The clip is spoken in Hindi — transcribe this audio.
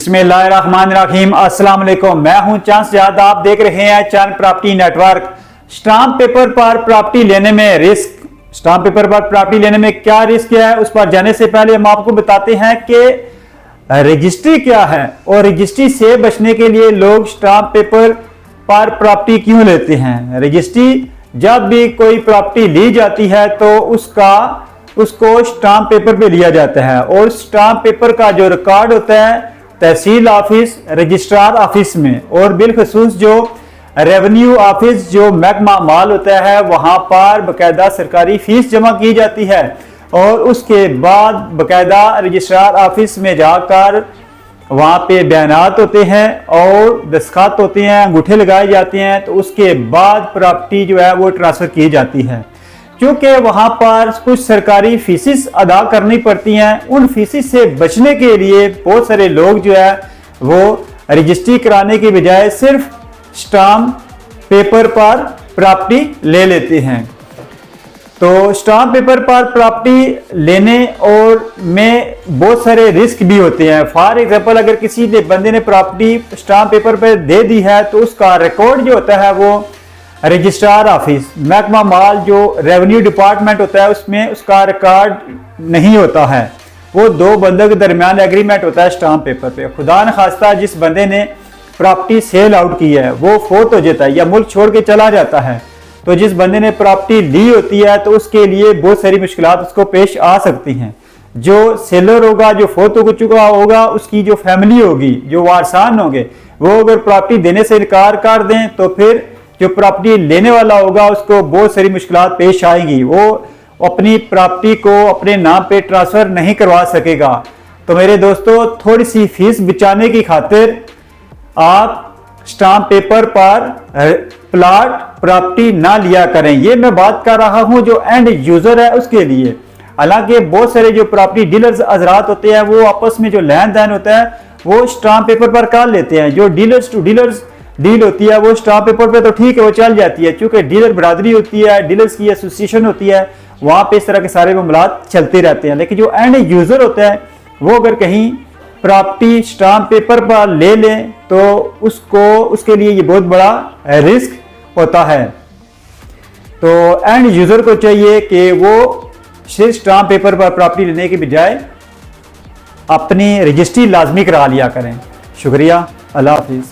बिस्मिल्लाहिर्रहमानिर्रहीम। अस्सलाम वालेकुम। मैं हूं चांस जाद, आप देख रहे हैं चांद प्रॉपर्टी नेटवर्क। स्टाम्प पेपर पर प्रॉपर्टी लेने में रिस्क, स्टाम्प पेपर पर प्रॉपर्टी लेने में क्या रिस्क है, उस पर जाने से पहले हम आपको बताते हैं कि रजिस्ट्री क्या है और रजिस्ट्री से बचने के लिए लोग स्टाम्प पेपर पर प्रॉपर्टी क्यों लेते हैं। रजिस्ट्री जब भी कोई प्रॉपर्टी ली जाती है तो उसको स्टाम्प पेपर पे लिया जाता है और स्टाम्प पेपर का जो रिकॉर्ड होता है तहसील ऑफिस, रजिस्ट्रार ऑफिस में और बिलखसूस जो रेवेन्यू ऑफिस जो महकमा माल होता है वहां पर बकायदा सरकारी फीस जमा की जाती है और उसके बाद बकायदा रजिस्ट्रार ऑफिस में जाकर वहां पे बयानात होते हैं और दस्तखत होते हैं, अंगूठे लगाए जाते हैं, तो उसके बाद प्रॉपर्टी जो है वो ट्रांसफर की जाती है। क्योंकि वहां पर कुछ सरकारी फीसिस अदा करनी पड़ती हैं, उन फीसिस से बचने के लिए बहुत सारे लोग जो है वो रजिस्ट्री कराने की बजाय सिर्फ स्टाम्प पेपर पर प्रॉपर्टी ले लेते हैं। तो स्टाम्प पेपर पर प्रॉपर्टी लेने और में बहुत सारे रिस्क भी होते हैं। फॉर एग्जांपल, अगर किसी ने बंदे ने प्रॉपर्टी स्टाम्प पेपर पर दे दी है तो उसका रिकॉर्ड जो होता है वो रजिस्ट्रार ऑफिस, महकमा माल जो रेवेन्यू डिपार्टमेंट होता है उसमें उसका रिकॉर्ड नहीं होता है। वो दो बंदों के दरमियान एग्रीमेंट होता है स्टाम्प पेपर पे। खुदा न खास्ता जिस बंदे ने प्रॉपर्टी सेल आउट की है वो फोत हो जाता है या मुल्क छोड़ के चला जाता है, तो जिस बंदे ने प्रॉपर्टी ली होती है तो उसके लिए बहुत सारी मुश्किलात उसको पेश आ सकती हैं। जो सेलर होगा, जो फोत हो चुका होगा, उसकी जो फैमिली होगी, जो वारसान होंगे, वो अगर प्रॉपर्टी देने से इनकार कर दें तो फिर जो प्रॉपर्टी लेने वाला होगा उसको बहुत सारी मुश्किलात पेश आएंगी। वो अपनी प्रॉपर्टी को अपने नाम पे ट्रांसफर नहीं करवा सकेगा। तो मेरे दोस्तों, थोड़ी सी फीस बचाने की खातिर आप स्टाम्प पेपर पर प्लॉट प्रॉपर्टी ना लिया करें। ये मैं बात कर रहा हूं जो एंड यूजर है उसके लिए। हालांकि बहुत सारे जो प्रॉपर्टी डीलर्स हजरात होते हैं वो आपस में जो लेन देन होता है वो स्टाम्प पेपर पर कर लेते हैं। जो डीलर्स टू डीलर्स डील होती है वो स्टाम्प पेपर पे तो ठीक है, वो चल जाती है, क्योंकि डीलर बरादरी होती है, डीलर्स की एसोसिएशन होती है, वहां पे इस तरह के सारे मामलात चलते रहते हैं। लेकिन जो एंड यूजर होता है वो अगर कहीं प्रॉपर्टी स्टाम्प पेपर पर ले लें तो उसके लिए ये बहुत बड़ा रिस्क होता है। तो एंड यूजर को चाहिए कि वो सिर्फ स्टाम्प पेपर पर प्रॉपर्टी लेने के बजाय अपनी रजिस्ट्री लाजमी करा लिया करें। शुक्रिया, अल्लाह हाफिज।